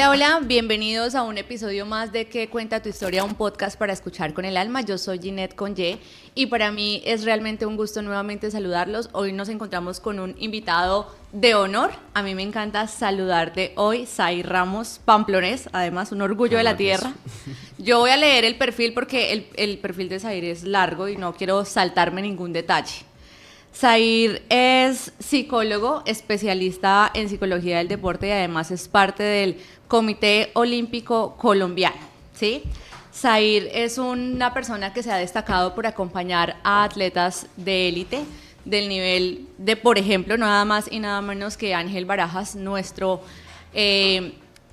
Hola, hola, bienvenidos a un episodio más de ¿Qué cuenta tu historia? Un podcast para escuchar con el alma. Yo soy Ginette con Y y para mí es realmente un gusto nuevamente saludarlos. Hoy nos encontramos con un invitado de honor. A mí me encanta saludarte hoy, Zair Ramos, pamplonés, además un orgullo de la tierra. Yo voy a leer el perfil porque el perfil de Zair es largo y no quiero saltarme ningún detalle. Zair es psicólogo, especialista en psicología del deporte y además es parte del Comité Olímpico Colombiano, ¿sí? Zair es una persona que se ha destacado por acompañar a atletas de élite del nivel de, por ejemplo, nada más y nada menos que Ángel Barajas, nuestro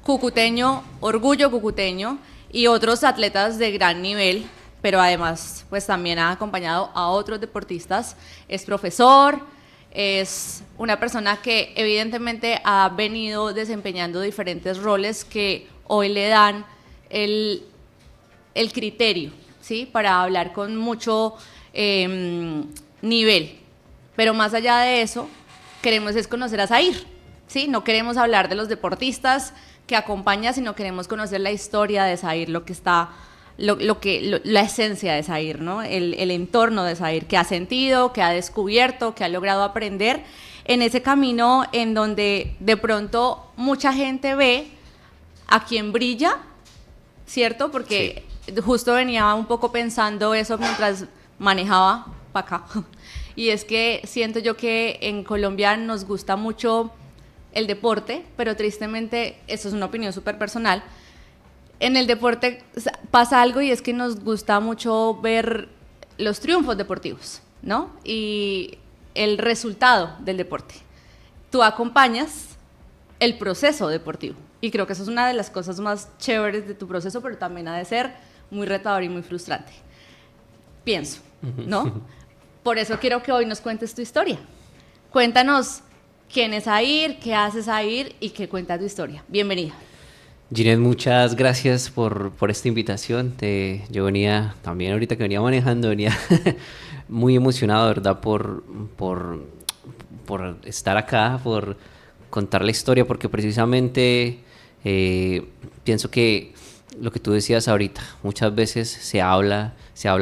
cucuteño, orgullo cucuteño, y otros atletas de gran nivel, pero además pues también ha acompañado a otros deportistas, es profesor, es una persona que evidentemente ha venido desempeñando diferentes roles que hoy le dan el criterio, ¿sí? Para hablar con mucho nivel. Pero más allá de eso, queremos es conocer a Zair, ¿sí? No queremos hablar de los deportistas que acompaña, sino queremos conocer la historia de Zair, lo que está... la esencia de Zair, ¿no? El entorno de Zair, que ha sentido, que ha descubierto, que ha logrado aprender en ese camino en donde de pronto mucha gente ve a quien brilla, ¿cierto? Porque justo venía un poco pensando eso mientras manejaba para acá. Y es que siento yo que en Colombia nos gusta mucho el deporte, pero tristemente, esto es una opinión súper personal, en el deporte pasa algo y es que nos gusta mucho ver los triunfos deportivos, ¿no? Y el resultado del deporte. Tú acompañas el proceso deportivo y creo que eso es una de las cosas más chéveres de tu proceso, pero también ha de ser muy retador y muy frustrante. Pienso, ¿no? Por eso quiero que hoy nos cuentes tu historia. Cuéntanos quién es Zair, qué haces Zair y qué cuenta tu historia. Bienvenida. Ginette, muchas gracias por esta invitación. Yo venía, también ahorita que venía manejando, venía muy emocionado, ¿verdad? Por estar acá, por contar la historia, porque precisamente pienso que lo que tú decías ahorita, muchas veces se habla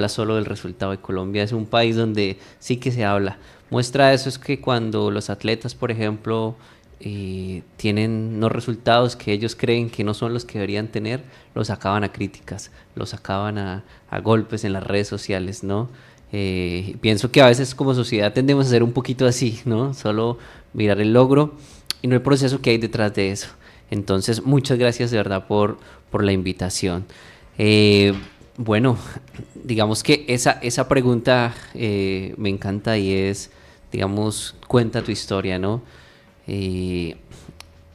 solo del resultado, y Colombia es un país donde sí que se habla. Muestra de eso es que cuando los atletas, por ejemplo, tienen unos resultados que ellos creen que no son los que deberían tener, los acaban a críticas, los acaban a golpes en las redes sociales, ¿no? Pienso que a veces como sociedad tendemos a ser un poquito así, ¿no? Solo mirar el logro y no el proceso que hay detrás de eso. Entonces, muchas gracias de verdad por la invitación. Bueno, digamos que esa pregunta me encanta y es, digamos, cuenta tu historia, ¿no?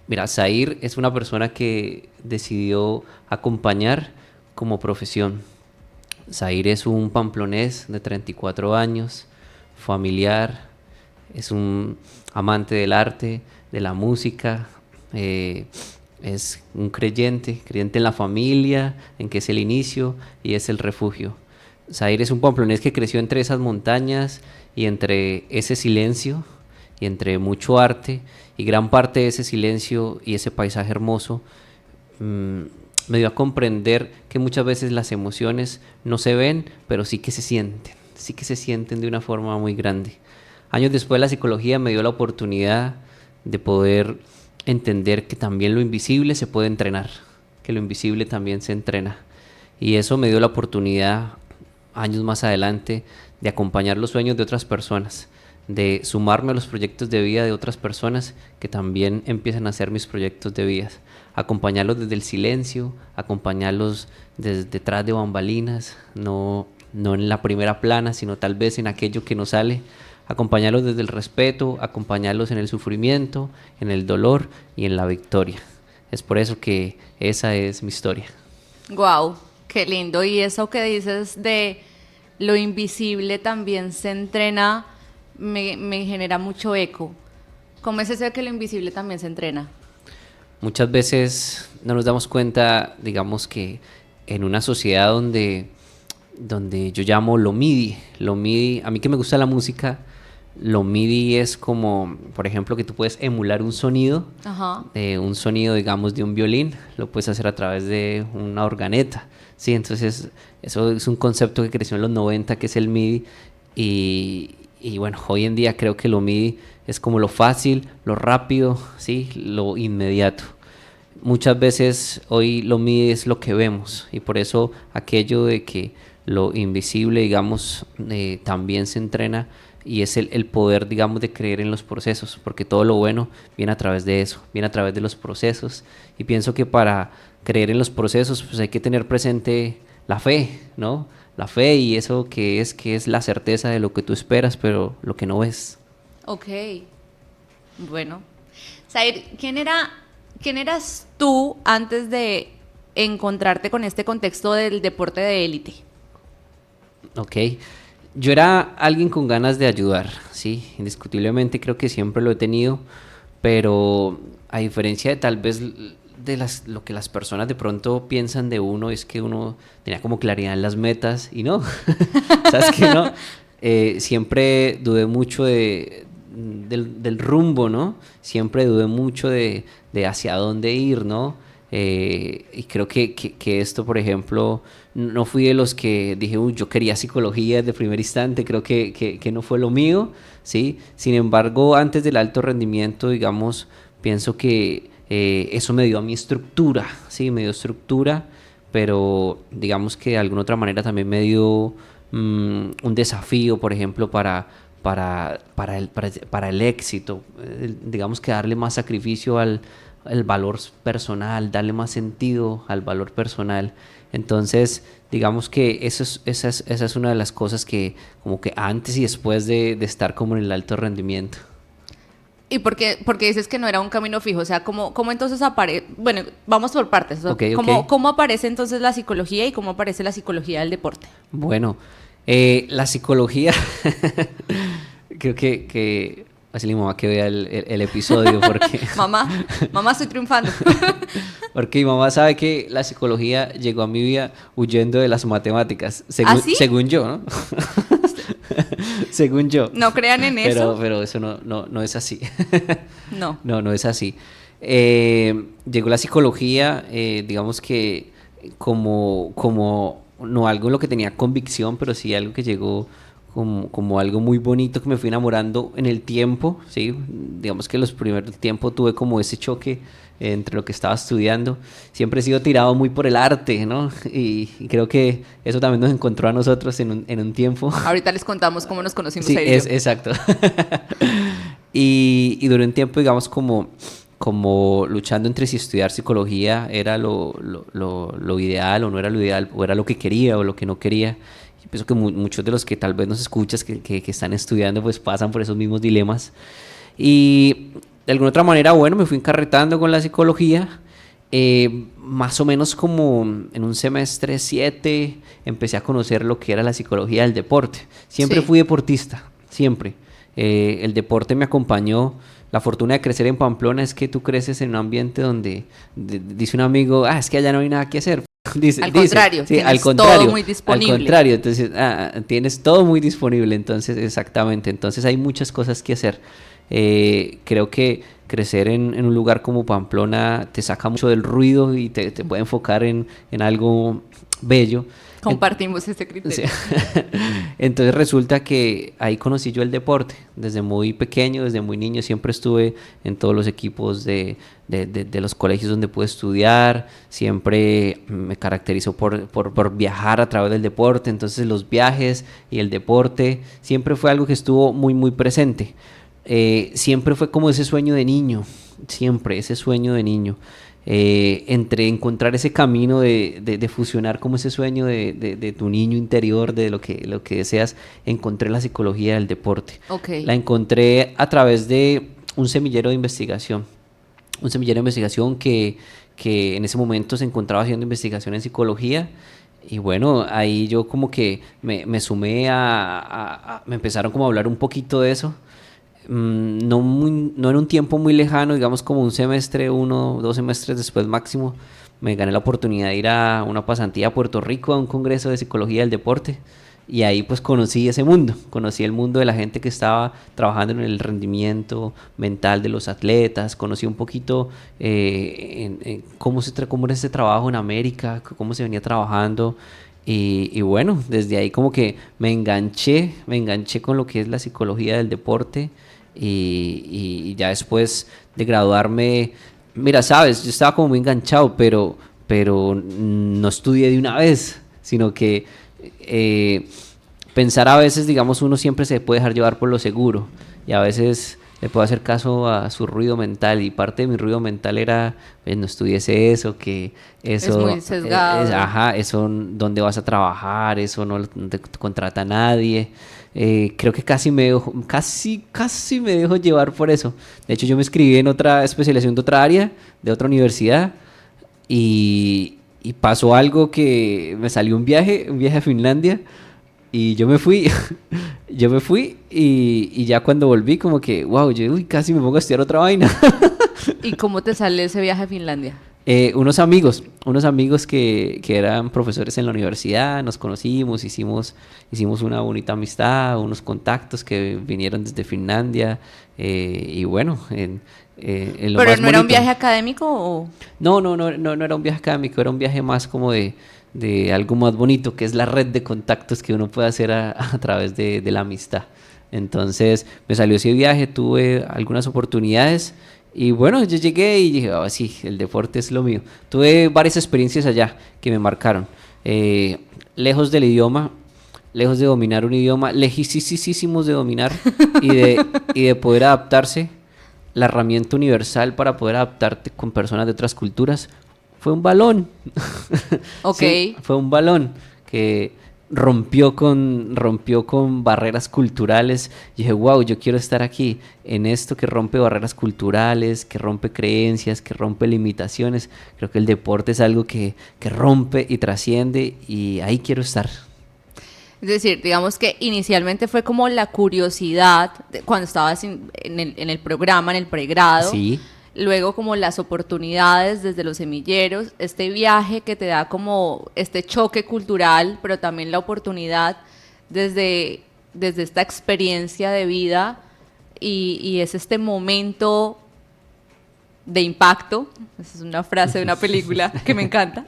Mira, Zair es una persona que decidió acompañar como profesión. Zair es un pamplonés de 34 años, familiar, es un amante del arte, de la música, es un creyente en la familia, en que es el inicio y es el refugio. Zair es un pamplonés que creció entre esas montañas y entre ese silencio y entre mucho arte, y gran parte de ese silencio y ese paisaje hermoso me dio a comprender que muchas veces las emociones no se ven, pero sí que se sienten de una forma muy grande. Años después la psicología me dio la oportunidad de poder entender que también lo invisible se puede entrenar, que lo invisible también se entrena. Y eso me dio la oportunidad, años más adelante, de acompañar los sueños de otras personas, de sumarme a los proyectos de vida de otras personas que también empiezan a hacer mis proyectos de vida. Acompañarlos desde el silencio, acompañarlos desde detrás de bambalinas, no en la primera plana, sino tal vez en aquello que nos sale. Acompañarlos desde el respeto, acompañarlos en el sufrimiento, en el dolor y en la victoria. Es por eso que esa es mi historia. Wow, qué lindo. Y eso que dices de lo invisible también se entrena, me genera mucho eco. ¿Cómo es eso de que lo invisible también se entrena? Muchas veces no nos damos cuenta, digamos que en una sociedad donde yo llamo lo MIDI, a mí que me gusta la música, Lo MIDI es como, por ejemplo, que tú puedes emular Ajá. un sonido, digamos, de un violín, lo puedes hacer a través de una organeta, ¿sí? Entonces, eso es un concepto que creció en los 90, que es el MIDI, y bueno, hoy en día creo que lo MIDI es como lo fácil, lo rápido, ¿sí? Lo inmediato. Muchas veces hoy lo MIDI es lo que vemos, y por eso aquello de que lo invisible, digamos, también se entrena, y es el poder, digamos, de creer en los procesos, porque todo lo bueno viene a través de eso, viene a través de los procesos, y pienso que para creer en los procesos, pues hay que tener presente la fe, ¿no? La fe, y eso que es la certeza de lo que tú esperas, pero lo que no ves. Ok. Bueno. Zair, quién eras tú antes de encontrarte con este contexto del deporte de élite? Ok. Yo era alguien con ganas de ayudar, sí, indiscutiblemente creo que siempre lo he tenido, pero a diferencia de tal vez lo que las personas de pronto piensan de uno, es que uno tenía como claridad en las metas y no, sabes que no. Siempre dudé mucho del rumbo, ¿no? Siempre dudé mucho de hacia dónde ir, ¿no? Y creo que esto, por ejemplo, no fui de los que dije, uy, yo quería psicología desde el primer instante, creo que no fue lo mío, ¿sí? Sin embargo, antes del alto rendimiento, digamos, pienso que eso me dio a mi estructura, ¿sí? Me dio estructura, pero digamos que de alguna otra manera también me dio un desafío, por ejemplo, para el éxito, digamos que darle más sacrificio al valor personal, darle más sentido al valor personal. Entonces, digamos que esa es una de las cosas que como que antes y después de estar como en el alto rendimiento. ¿Y por qué dices que no era un camino fijo? O sea, ¿cómo entonces aparece? Bueno, vamos por partes. O sea, Ok, ¿cómo, ok. cómo aparece entonces la psicología y cómo aparece la psicología del deporte? Bueno, la psicología, creo que así mi mamá que vea el episodio, porque, Mamá, estoy triunfando. porque mi mamá sabe que la psicología llegó a mi vida huyendo de las matemáticas, ¿Ah, según, sí? según yo, ¿no? Según yo. ¿No crean en eso? Pero eso no es así. No. No es así. Llegó la psicología, digamos que no algo en lo que tenía convicción, pero sí algo que llegó como algo muy bonito, que me fui enamorando en el tiempo, ¿sí? Digamos que los primeros tiempos tuve como ese choque entre lo que estaba estudiando. Siempre he sido tirado muy por el arte, ¿no? Y creo que eso también nos encontró a nosotros en un tiempo. Ahorita les contamos cómo nos conocimos Sí, Zair y yo. exacto. Y duré un tiempo, digamos, como luchando entre si estudiar psicología era lo ideal o no era lo ideal, o era lo que quería o lo que no quería. Y pienso que muchos de los que tal vez nos escuchas que están estudiando, pues pasan por esos mismos dilemas. Y de alguna otra manera, bueno, me fui encarretando con la psicología. Más o menos como en un semestre 7 empecé a conocer lo que era la psicología del deporte. Siempre Sí. fui deportista, siempre. El deporte me acompañó. La fortuna de crecer en Pamplona es que tú creces en un ambiente donde dice un amigo, es que allá no hay nada que hacer. Al contrario, Sí, tienes al contrario, todo muy disponible. al contrario, entonces tienes todo muy disponible, entonces exactamente, entonces hay muchas cosas que hacer. Creo que crecer en un lugar como Pamplona te saca mucho del ruido y te puede enfocar en algo bello. Compartimos ese Sí. criterio. Entonces resulta que ahí conocí yo el deporte, desde muy pequeño, desde muy niño, siempre estuve en todos los equipos de los colegios donde pude estudiar, siempre me caracterizó por viajar a través del deporte, entonces los viajes y el deporte siempre fue algo que estuvo muy, muy presente. Siempre fue como ese sueño de niño, siempre ese sueño de niño. Entre encontrar ese camino de fusionar como ese sueño de tu niño interior, de lo que deseas, encontré la psicología del deporte. Ok. La encontré a través de un semillero de investigación. Un semillero de investigación que en ese momento se encontraba haciendo investigación en psicología. Y bueno, ahí yo como que me sumé me empezaron como a hablar un poquito de eso. No en un tiempo muy lejano, digamos como un semestre, 1 o 2 semestres después máximo, me gané la oportunidad de ir a una pasantía a Puerto Rico a un congreso de psicología del deporte. y ahí pues conocí ese mundo, conocí el mundo de la gente que estaba trabajando en el rendimiento mental de los atletas, conocí un poquito en cómo era ese trabajo en América, cómo se venía trabajando. Y bueno, desde ahí como que me enganché con lo que es la psicología del deporte y ya después de graduarme, mira, sabes, yo estaba como muy enganchado, pero no estudié de una vez, sino que pensar a veces, digamos, uno siempre se puede dejar llevar por lo seguro y a veces le puedo hacer caso a su ruido mental y parte de mi ruido mental era, pues, no estudiese eso, que Es eso, muy sesgado. ajá, eso, dónde vas a trabajar, eso no te contrata a nadie. Creo que casi me dejo llevar por eso. De hecho, yo me inscribí en otra especialización de otra área, de otra universidad, y pasó algo que me salió un viaje a Finlandia, y yo me fui, y ya cuando volví como que, wow, yo uy, casi me pongo a estudiar otra vaina. ¿Y cómo te sale ese viaje a Finlandia? Unos amigos que eran profesores en la universidad, nos conocimos, hicimos una bonita amistad, unos contactos que vinieron desde Finlandia, y bueno, en lo ¿Pero más no era un bonito. viaje académico o...? No era un viaje académico, era un viaje más como de algo más bonito, que es la red de contactos que uno puede hacer a través de la amistad. Entonces me salió ese viaje, tuve algunas oportunidades y bueno, yo llegué y dije, "Ah, sí, el deporte es lo mío". Tuve varias experiencias allá que me marcaron. Lejos del idioma, lejos de dominar un idioma, lejísimos de dominar y de poder adaptarse, la herramienta universal para poder adaptarte con personas de otras culturas fue un balón. Ok. Sí, fue un balón que rompió con barreras culturales. Y dije, wow, yo quiero estar aquí en esto que rompe barreras culturales, que rompe creencias, que rompe limitaciones. Creo que el deporte es algo que rompe y trasciende y ahí quiero estar. Es decir, digamos que inicialmente fue como la curiosidad cuando estabas en el programa, en el pregrado, Sí, luego como las oportunidades desde los semilleros, este viaje que te da como este choque cultural, pero también la oportunidad desde esta experiencia de vida y es este momento de impacto, esa es una frase de una película que me encanta,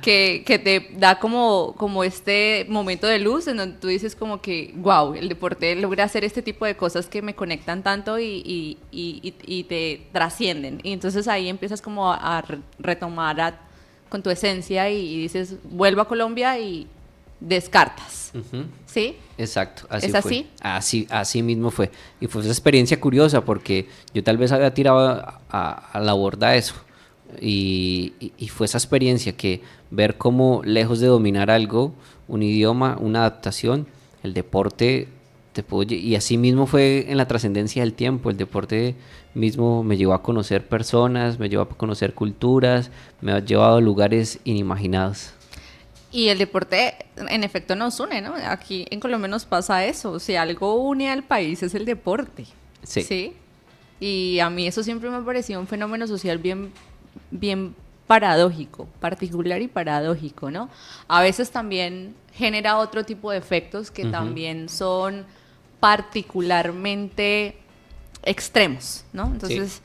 que te da como este momento de luz en donde tú dices como que, wow, el deporte logra hacer este tipo de cosas que me conectan tanto y te trascienden. Y entonces ahí empiezas como a retomar con tu esencia y dices, vuelvo a Colombia y descartas. ujú, ¿Sí? exacto, así ¿Es fue. así? Así mismo fue. Y fue una experiencia curiosa porque yo tal vez había tirado a la borda eso. Y fue esa experiencia que ver cómo lejos de dominar algo, un idioma, una adaptación, el deporte y así mismo fue en la trascendencia del tiempo. El deporte mismo me llevó a conocer personas, me llevó a conocer culturas, me ha llevado a lugares inimaginados. Y el deporte, en efecto, nos une, ¿no? Aquí en Colombia nos pasa eso. Si algo une al país es el deporte. Sí. ¿Sí? Y a mí eso siempre me ha parecido un fenómeno social bien paradójico, particular y paradójico, ¿no? A veces también genera otro tipo de efectos que también son particularmente extremos, ¿no? Entonces,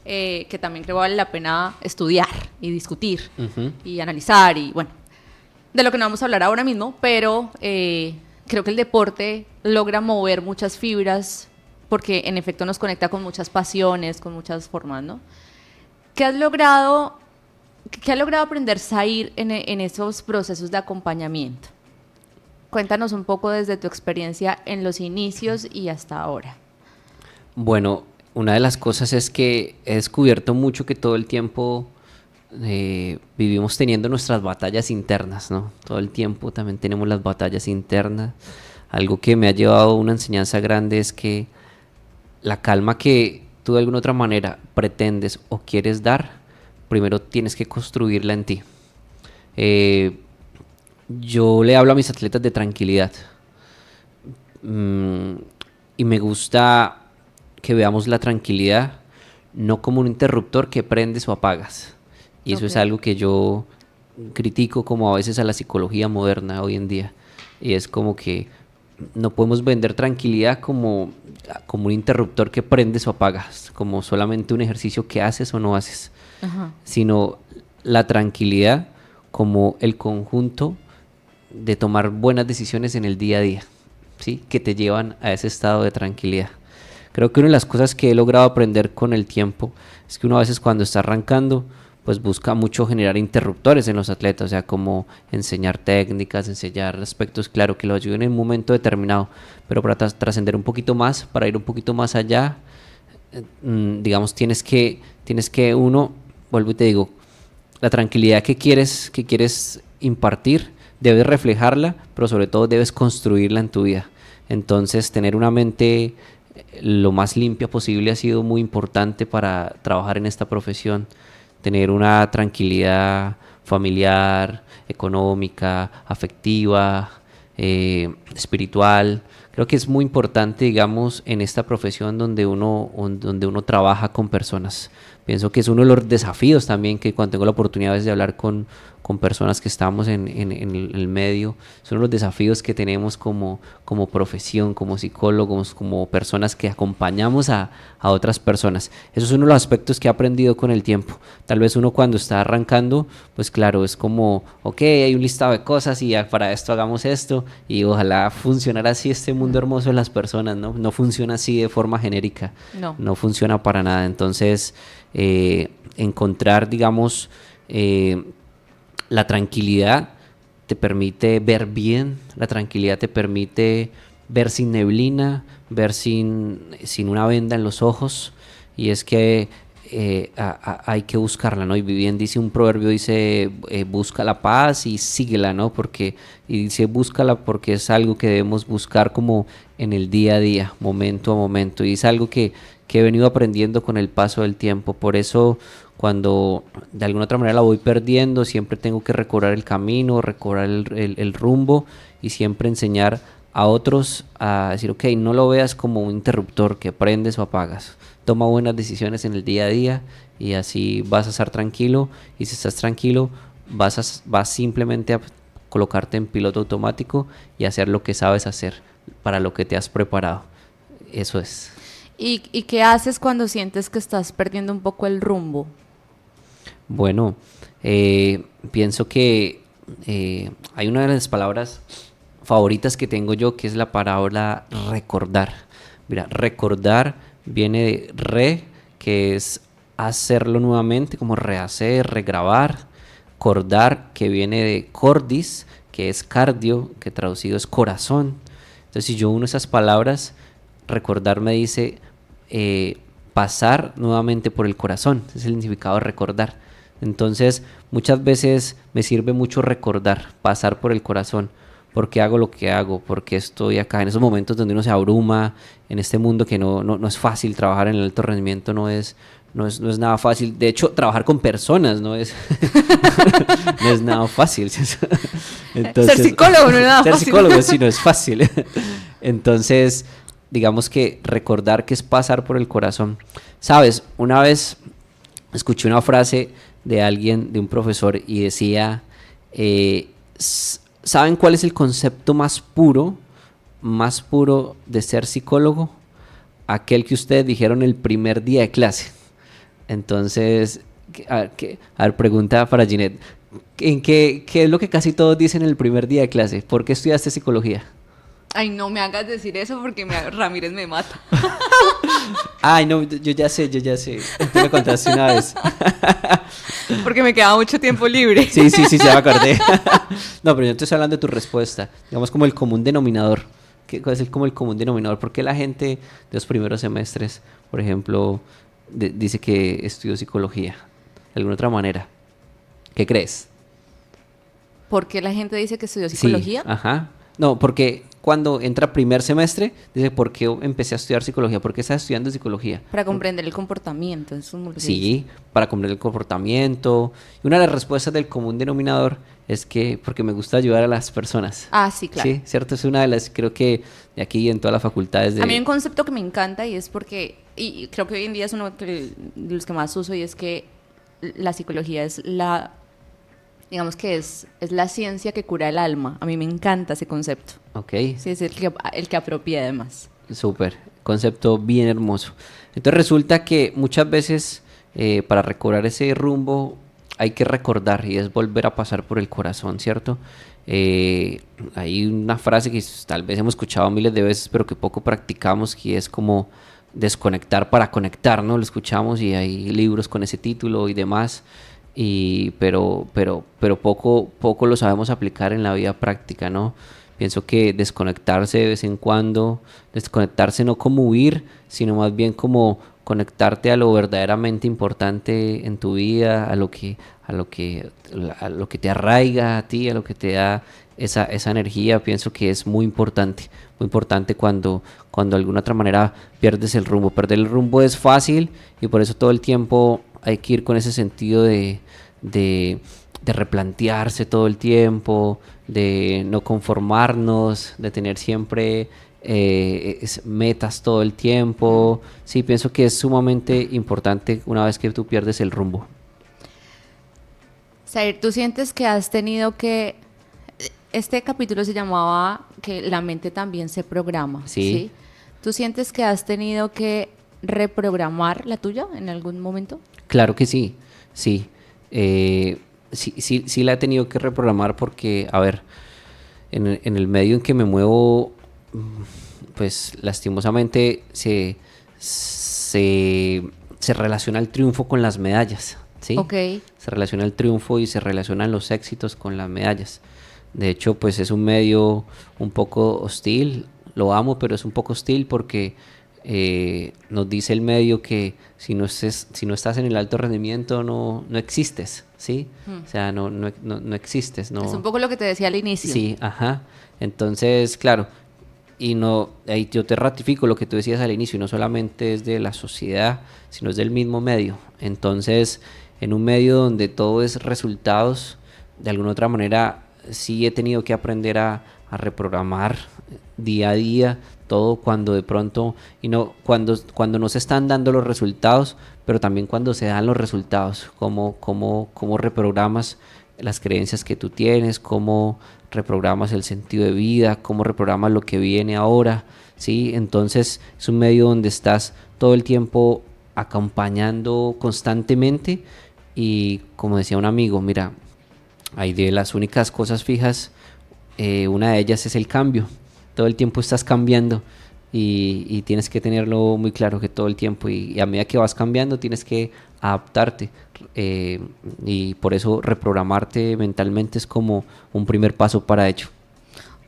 que también creo vale la pena estudiar y discutir Ujú. y analizar y bueno, de lo que no vamos a hablar ahora mismo, pero creo que el deporte logra mover muchas fibras porque en efecto nos conecta con muchas pasiones, con muchas formas, ¿no? ¿Qué has logrado, qué ha logrado aprender Zair en esos procesos de acompañamiento? Cuéntanos un poco desde tu experiencia en los inicios y hasta ahora. Bueno, una de las cosas es que he descubierto mucho que todo el tiempo vivimos teniendo nuestras batallas internas, ¿no? Todo el tiempo también tenemos las batallas internas. Algo que me ha llevado a una enseñanza grande es que la calma que tú de alguna otra manera pretendes o quieres dar, primero tienes que construirla en ti. Eh, yo le hablo a mis atletas de tranquilidad. Mm, y me gusta que veamos la tranquilidad no como un interruptor que prendes o apagas. Y eso Ok. es algo que yo critico como a veces a la psicología moderna hoy en día. y es como que no podemos vender tranquilidad como un interruptor que prendes o apagas, como solamente un ejercicio que haces o no haces, sino la tranquilidad como el conjunto de tomar buenas decisiones en el día a día, ¿sí? Que te llevan a ese estado de tranquilidad. Creo que una de las cosas que he logrado aprender con el tiempo es que uno a veces cuando está arrancando, pues busca mucho generar interruptores en los atletas, o sea, como enseñar técnicas, enseñar aspectos, claro, que lo ayuden en un momento determinado, pero para trascender un poquito más, para ir un poquito más allá, digamos, tienes que uno, vuelvo y te digo, la tranquilidad que quieres impartir, debes reflejarla, pero sobre todo debes construirla en tu vida. Entonces, tener una mente lo más limpia posible ha sido muy importante para trabajar en esta profesión. Tener una tranquilidad familiar, económica, afectiva, espiritual. Creo que es muy importante, digamos, en esta profesión donde uno trabaja con personas. Pienso que es uno de los desafíos también que cuando tengo la oportunidad a veces de hablar con personas que estamos en el medio, son los desafíos que tenemos como profesión, como psicólogos, como personas que acompañamos a otras personas. Eso es uno de los aspectos que he aprendido con el tiempo. Tal vez uno cuando está arrancando, pues claro, es como, ok, hay un listado de cosas y para esto hagamos esto, y ojalá funcionara así este mundo hermoso de las personas, ¿no? No funciona así de forma genérica, no funciona para nada. Entonces, encontrar, digamos, la tranquilidad te permite ver bien, la tranquilidad te permite ver sin neblina, ver sin una venda en los ojos, y es que hay que buscarla, ¿no? Y bien dice un proverbio, dice, busca la paz y síguela, ¿no? Y dice, búscala porque es algo que debemos buscar como en el día a día, momento a momento, y es algo que he venido aprendiendo con el paso del tiempo. Por eso, cuando de alguna otra manera la voy perdiendo, siempre tengo que recobrar el camino, recobrar el rumbo, y siempre enseñar a otros a decir, ok, no lo veas como un interruptor que prendes o apagas. Toma buenas decisiones en el día a día y así vas a estar tranquilo, y si estás tranquilo vas simplemente a colocarte en piloto automático y hacer lo que sabes hacer, para lo que te has preparado. Eso es. ¿Y qué haces cuando sientes que estás perdiendo un poco el rumbo? Bueno, pienso que hay una de las palabras favoritas que tengo yo, que es la palabra recordar. Mira, recordar viene de que es hacerlo nuevamente, como rehacer, regrabar. Cordar, que viene de cordis, que es cardio, que traducido es corazón. Entonces, si yo uno esas palabras, recordar me dice pasar nuevamente por el corazón. Ese es el significado de recordar. Entonces, muchas veces me sirve mucho recordar, pasar por el corazón. ¿Por qué hago lo que hago? ¿Por qué estoy acá? En esos momentos donde uno se abruma, en este mundo que no es fácil trabajar en el alto rendimiento, no es nada fácil. De hecho, trabajar con personas no es nada fácil. Entonces, ser psicólogo no es nada fácil. Ser psicólogo sí no es fácil. Entonces, digamos que recordar que es pasar por el corazón. Sabes, una vez escuché una frase de alguien, de un profesor, y decía, ¿saben cuál es el concepto más puro de ser psicólogo? Aquel que ustedes dijeron el primer día de clase. Entonces, a ver, pregunta para Ginette. ¿Qué es lo que casi todos dicen el primer día de clase? ¿Por qué estudiaste psicología? Ay, no me hagas decir eso porque Ramírez me mata. Ay, no, yo ya sé. Tú me contaste una vez. Porque me quedaba mucho tiempo libre. Sí, ya me acordé. No, pero yo te estoy hablando de tu respuesta. Digamos como el común denominador. ¿Cuál es como el común denominador? ¿Por qué la gente de los primeros semestres, por ejemplo, dice que estudió psicología? De alguna otra manera. ¿Qué crees? ¿Por qué la gente dice que estudió psicología? Sí, ajá. No, porque cuando entra primer semestre, dice, ¿por qué empecé a estudiar psicología? ¿Por qué estás estudiando psicología? Para comprender el comportamiento. Sí, para comprender el comportamiento. Y una de las respuestas del común denominador es que porque me gusta ayudar a las personas. Ah, sí, claro. Sí, cierto, es una de las, creo que de aquí en todas las facultades de... A mí hay un concepto que me encanta y es porque, y creo que hoy en día es uno de los que más uso, y es que la psicología es digamos que es la ciencia que cura el alma. A mí me encanta ese concepto. Ok, Sí, es el que apropia además. súper, concepto bien hermoso. Entonces resulta que muchas veces para recobrar ese rumbo hay que recordar y es volver a pasar por el corazón, ¿cierto? Hay una frase que tal vez hemos escuchado miles de veces, pero que poco practicamos, que es como desconectar para conectar, ¿no? Lo escuchamos y hay libros con ese título y demás, pero poco lo sabemos aplicar en la vida práctica, ¿no? Pienso que desconectarse de vez en cuando, desconectarse no como huir, sino más bien como conectarte a lo verdaderamente importante en tu vida, a lo que te arraiga a ti, a lo que te da esa energía. Pienso que es muy importante cuando de alguna otra manera pierdes el rumbo. Perder el rumbo es fácil y por eso todo el tiempo hay que ir con ese sentido de replantearse todo el tiempo, de no conformarnos, de tener siempre metas todo el tiempo. Sí, pienso que es sumamente importante una vez que tú pierdes el rumbo. Zair, ¿tú sientes que has tenido que... Este capítulo se llamaba que la mente también se programa, Sí. ¿sí? ¿Tú sientes que has tenido que reprogramar la tuya en algún momento? Claro que sí, sí. Sí la he tenido que reprogramar porque, a ver, en el medio en que me muevo, pues lastimosamente se relaciona el triunfo con las medallas, ¿sí? Ok. Se relaciona el triunfo y se relacionan los éxitos con las medallas. De hecho, pues es un medio un poco hostil, lo amo, pero es un poco hostil porque nos dice el medio que si no estás en el alto rendimiento no existes, ¿sí? O sea, no existes, no. Es un poco lo que te decía al inicio. Sí, ajá. Entonces, claro, y no, ahí yo te ratifico lo que tú decías al inicio, y no solamente es de la sociedad, sino es del mismo medio. Entonces, en un medio donde todo es resultados, de alguna otra manera sí he tenido que aprender a reprogramar día a día todo cuando de pronto, y no, cuando no se están dando los resultados, pero también cuando se dan los resultados, cómo reprogramas las creencias que tú tienes, cómo reprogramas el sentido de vida, cómo reprogramas lo que viene ahora, ¿sí? Entonces es un medio donde estás todo el tiempo acompañando constantemente y como decía un amigo, mira, hay de las únicas cosas fijas, una de ellas es el cambio, todo el tiempo estás cambiando y tienes que tenerlo muy claro que todo el tiempo y a medida que vas cambiando tienes que adaptarte y por eso reprogramarte mentalmente es como un primer paso para ello.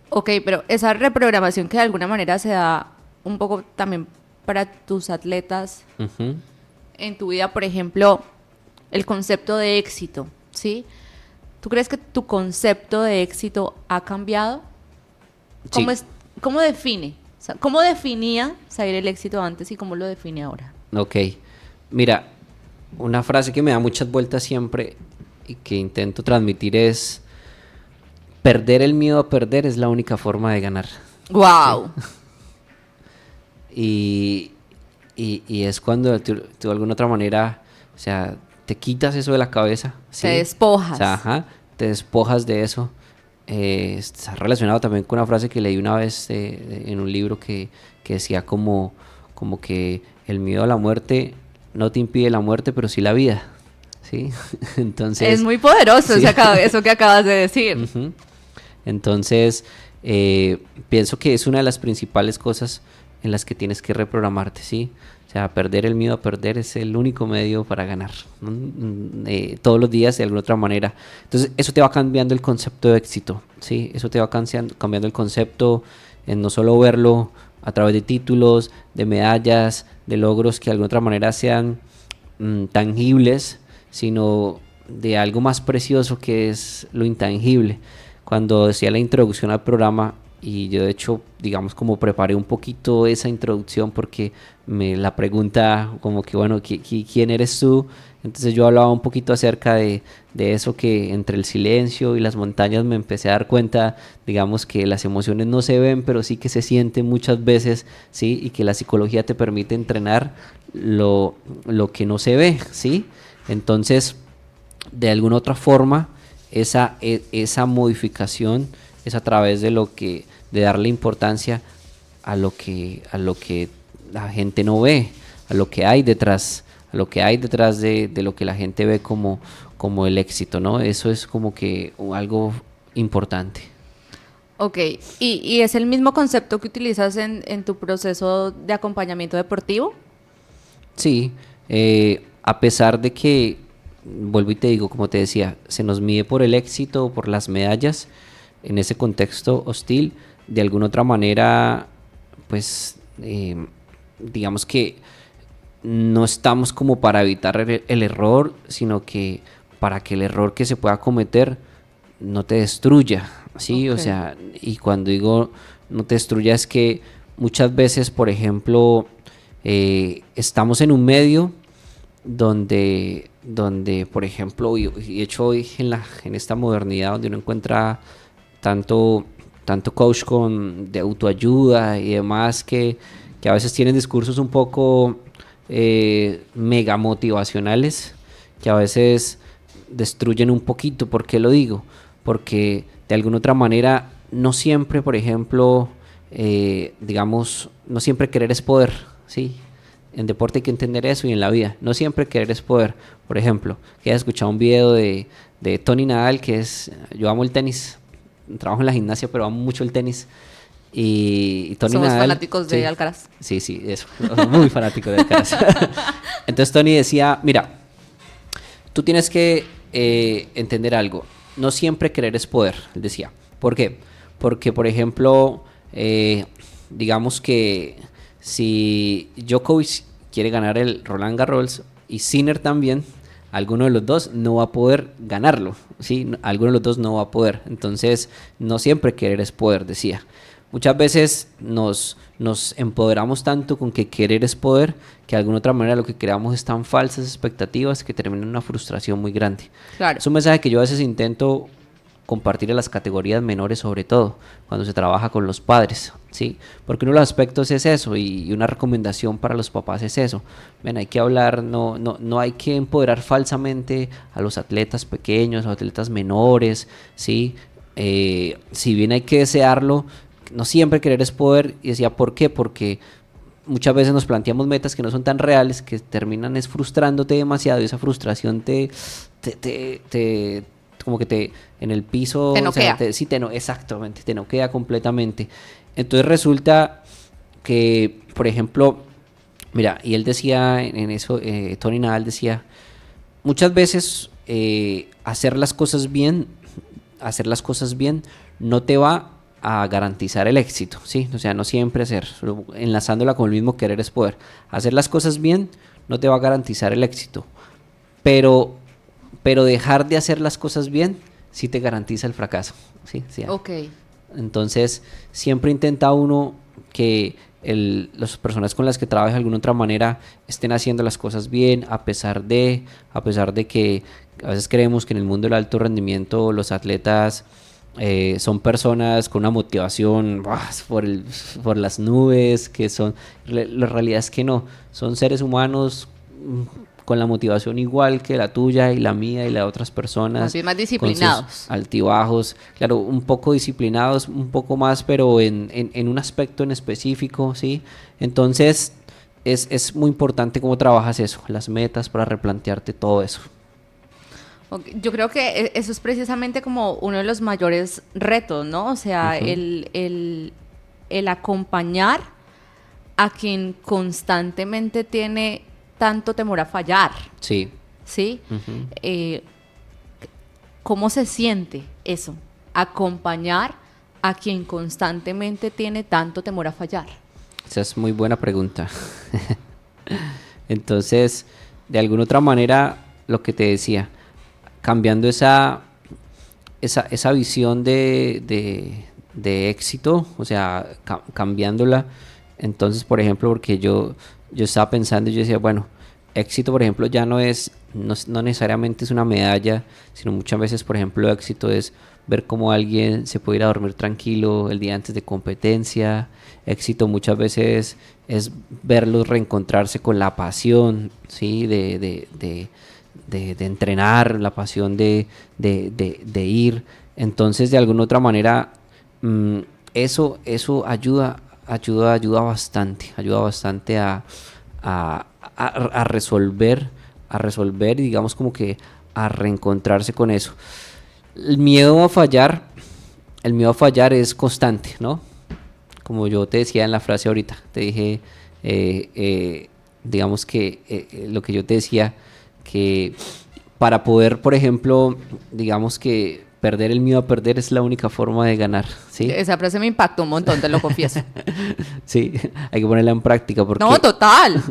Ok, pero esa reprogramación que de alguna manera se da un poco también para tus atletas Ujú. en tu vida, por ejemplo, el concepto de éxito, ¿sí? ¿Tú crees que tu concepto de éxito ha cambiado? Sí. ¿Cómo define? O sea, ¿cómo definía Zair el éxito antes y cómo lo define ahora? Ok, mira, una frase que me da muchas vueltas siempre y que intento transmitir es: perder el miedo a perder es la única forma de ganar. ¡Wow! Y es cuando tú de alguna otra manera, o sea, te quitas eso de la cabeza, ¿sí? Te despojas. O sea, ajá, te despojas de eso. Está relacionado también con una frase que leí una vez en un libro que decía como que el miedo a la muerte no te impide la muerte, pero sí la vida, ¿sí? Entonces... Es muy poderoso sí. eso que acabas de decir. Ujú. Entonces, pienso que es una de las principales cosas en las que tienes que reprogramarte, ¿sí? O sea, perder el miedo a perder es el único medio para ganar, ¿no? Todos los días de alguna otra manera. Entonces, eso te va cambiando el concepto de éxito, ¿sí? Eso te va cambiando el concepto en no solo verlo a través de títulos, de medallas, de logros que de alguna otra manera sean tangibles, sino de algo más precioso que es lo intangible. Cuando decía la introducción al programa, y yo de hecho, digamos, como preparé un poquito esa introducción porque me la pregunta como que, bueno, ¿quién eres tú? Entonces yo hablaba un poquito acerca de eso, que entre el silencio y las montañas me empecé a dar cuenta, digamos, que las emociones no se ven, pero sí que se sienten muchas veces, ¿sí? Y que la psicología te permite entrenar lo que no se ve, ¿sí? Entonces, de alguna otra forma, esa modificación es a través de darle importancia a lo que la gente no ve, a lo que hay detrás, de lo que la gente ve como el éxito, ¿no? Eso es como que algo importante. Ok, ¿y es el mismo concepto que utilizas en tu proceso de acompañamiento deportivo? Sí, a pesar de que, vuelvo y te digo, como te decía, se nos mide por el éxito, por las medallas, en ese contexto hostil, de alguna otra manera, pues, digamos que no estamos como para evitar el error, sino que para que el error que se pueda cometer no te destruya, ¿sí? O Ok. sea, y cuando digo no te destruya es que muchas veces, por ejemplo, estamos en un medio donde por ejemplo, y de hecho hoy en esta modernidad donde uno encuentra tanto coach de autoayuda y demás que a veces tienen discursos un poco mega motivacionales, que a veces destruyen un poquito. ¿Por qué lo digo? Porque de alguna otra manera no siempre, por ejemplo, digamos, no siempre querer es poder, ¿sí? En deporte hay que entender eso y en la vida. No siempre querer es poder. Por ejemplo, que haya escuchado un video de Tony Nadal, que es, yo amo el tenis, trabajo en la gimnasia, pero amo mucho el tenis. Y Tony Somos Nadal, fanáticos de sí, Alcaraz. sí, eso, muy fanático de Alcaraz. Entonces Tony decía, mira, tú tienes que entender algo, no siempre querer es poder, él decía. ¿Por qué? Porque, por ejemplo, digamos que si Djokovic quiere ganar el Roland Garros y Sinner también, alguno de los dos no va a poder ganarlo, ¿sí? Alguno de los dos no va a poder. Entonces, no siempre querer es poder, decía. Muchas veces nos empoderamos tanto con que querer es poder, que de alguna otra manera lo que creamos es tan falsas expectativas que terminan en una frustración muy grande. Claro. Es un mensaje que yo a veces intento compartir en las categorías menores, sobre todo cuando se trabaja con los padres, ¿sí? Porque uno de los aspectos es eso, y una recomendación para los papás es eso. Ven, hay que hablar, no hay que empoderar falsamente a los atletas pequeños, a los atletas menores, ¿sí? Si bien hay que desearlo, no siempre querer es poder. Y decía, ¿por qué? Porque muchas veces nos planteamos metas que no son tan reales, que terminan es frustrándote demasiado, y esa frustración como que te en el piso, Te o sea, noquea. sí, exactamente, te noquea completamente. Entonces resulta que, por ejemplo, mira, y él decía en eso, Tony Nadal decía, muchas veces hacer las cosas bien no te va a garantizar el éxito, ¿sí? O sea, no siempre enlazándola con el mismo querer es poder. Hacer las cosas bien no te va a garantizar el éxito, pero dejar de hacer las cosas bien sí te garantiza el fracaso, ¿sí? Sí. Ok. Entonces, siempre intenta uno que las personas con las que trabaja de alguna otra manera estén haciendo las cosas bien, a pesar de que a veces creemos que en el mundo del alto rendimiento los atletas son personas con una motivación por las nubes, que la realidad es que no, son seres humanos con la motivación igual que la tuya y la mía y la de otras personas, Más con sus disciplinados. altibajos, claro, un poco disciplinados, un poco más, pero en un aspecto en específico, ¿sí? Entonces, es muy importante cómo trabajas eso, las metas para replantearte todo eso. Ok, yo creo que eso es precisamente como uno de los mayores retos, ¿no? O sea, Ujú. el acompañar a quien constantemente tiene tanto temor a fallar, Sí. ¿sí? Ujú. ¿Cómo se siente eso? Acompañar a quien constantemente tiene tanto temor a fallar. Esa es muy buena pregunta. Entonces, de alguna otra manera, lo que te decía, cambiando esa visión de éxito, o sea, cambiándola. Entonces, por ejemplo, porque yo estaba pensando y yo decía, bueno, éxito, por ejemplo, ya no necesariamente es una medalla, sino muchas veces, por ejemplo, éxito es ver cómo alguien se puede ir a dormir tranquilo el día antes de competencia. Éxito muchas veces es verlos reencontrarse con la pasión, ¿sí? de entrenar, la pasión de ir. Entonces, de alguna otra manera, eso ayuda bastante a resolver, y digamos como que a reencontrarse con eso. El miedo a fallar es constante, ¿no? Como yo te decía en la frase ahorita, te dije, digamos que lo que yo te decía, que para poder, por ejemplo, digamos que perder el miedo a perder es la única forma de ganar, ¿sí? Esa frase me impactó un montón, te lo confieso. Sí, hay que ponerla en práctica porque... No, total,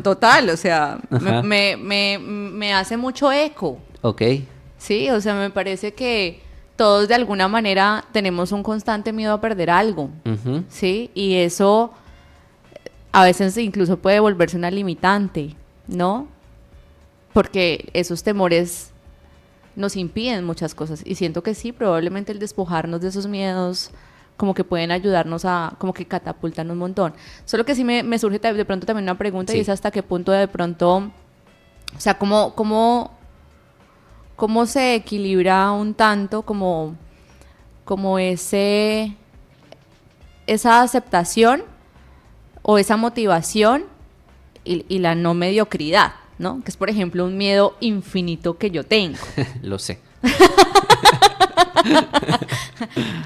o sea, Ajá. me hace mucho eco. Ok, Sí, o sea, me parece que todos de alguna manera tenemos un constante miedo a perder algo, ujú, ¿sí? Y eso a veces incluso puede volverse una limitante, ¿no? Porque esos temores nos impiden muchas cosas. Y siento que sí, probablemente el despojarnos de esos miedos como que pueden ayudarnos a, como que catapultan un montón. Solo que sí me surge de pronto también una pregunta y es sí. hasta qué punto de pronto, o sea, cómo se equilibra un tanto como esa aceptación o esa motivación y la no mediocridad, ¿no? Que es, por ejemplo, un miedo infinito que yo tengo. Lo sé.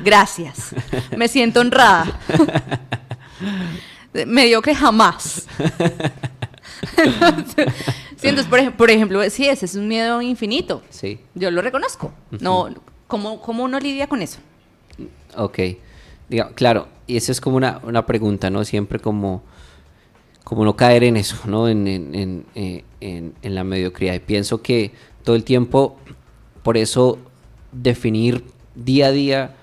Gracias. Me siento honrada. Mediocre jamás. Sí, entonces, por ejemplo, sí, ese es un miedo infinito. Sí, Yo lo reconozco. No, ¿cómo uno lidia con eso? ok. Claro, y esa es como una pregunta, ¿no? Siempre como no caer en eso, ¿no? En la mediocridad. Y pienso que todo el tiempo, por eso, definir día a día,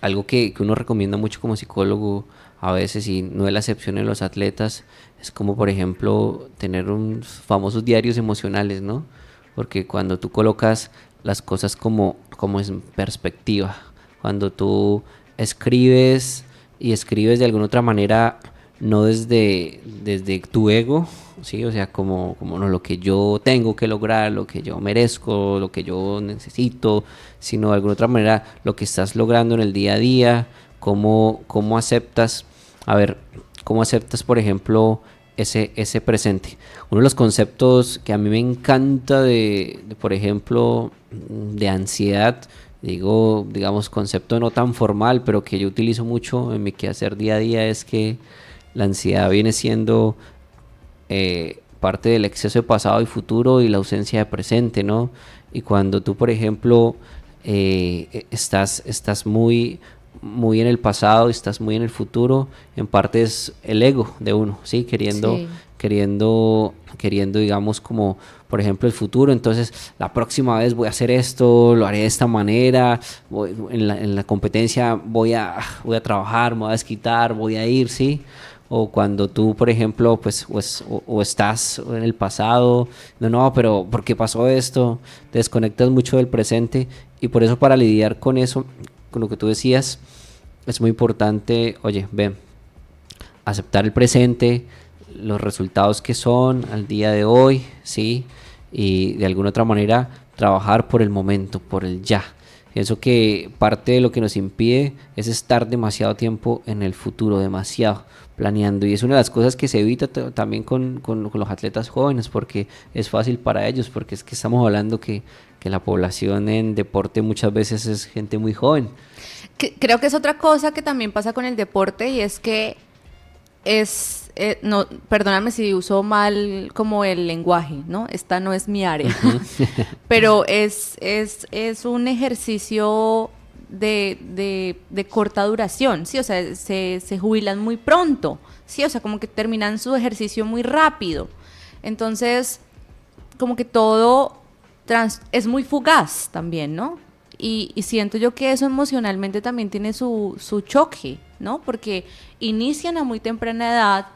algo que uno recomienda mucho como psicólogo a veces, y no es la excepción en los atletas, es como, por ejemplo, tener unos famosos diarios emocionales, ¿no? Porque cuando tú colocas las cosas como en perspectiva, cuando tú escribes y escribes de alguna otra manera, no desde tu ego, ¿sí? O sea, como no, lo que yo tengo que lograr, lo que yo merezco, lo que yo necesito, sino de alguna otra manera lo que estás logrando en el día a día, cómo aceptas, a ver, cómo aceptas, por ejemplo, ese presente. Uno de los conceptos que a mí me encanta por ejemplo, de ansiedad, digamos, concepto no tan formal, pero que yo utilizo mucho en mi quehacer día a día, es que la ansiedad viene siendo parte del exceso de pasado y futuro y la ausencia de presente, ¿no? Y cuando tú, por ejemplo, estás muy en el pasado y estás muy en el futuro, en parte es el ego de uno, ¿sí? Sí. Queriendo, digamos, como, por ejemplo, el futuro. Entonces, la próxima vez voy a hacer esto, lo haré de esta manera, en la competencia voy a trabajar, me voy a desquitar, voy a ir, ¿sí? O cuando tú, por ejemplo, pues, o estás en el pasado, no, pero ¿por qué pasó esto? Te desconectas mucho del presente, y por eso, para lidiar con eso, con lo que tú decías, es muy importante, oye, ve, aceptar el presente, los resultados que son al día de hoy, ¿sí? Y de alguna otra manera trabajar por el momento, por el ya. Pienso que parte de lo que nos impide es estar demasiado tiempo en el futuro, demasiado planeando. Y es una de las cosas que se evita también con los atletas jóvenes, porque es fácil para ellos, porque es que estamos hablando que la población en deporte muchas veces es gente muy joven. Creo que es otra cosa que también pasa con el deporte y es que no, perdóname si uso mal como el lenguaje, ¿no? Esta no es mi área, pero es un ejercicio de corta duración, ¿sí? O sea, se jubilan muy pronto, ¿sí? O sea, como que terminan su ejercicio muy rápido. Entonces, como que todo es muy fugaz también, ¿no? Y siento yo que eso emocionalmente también tiene su choque, ¿no? Porque inician a muy temprana edad,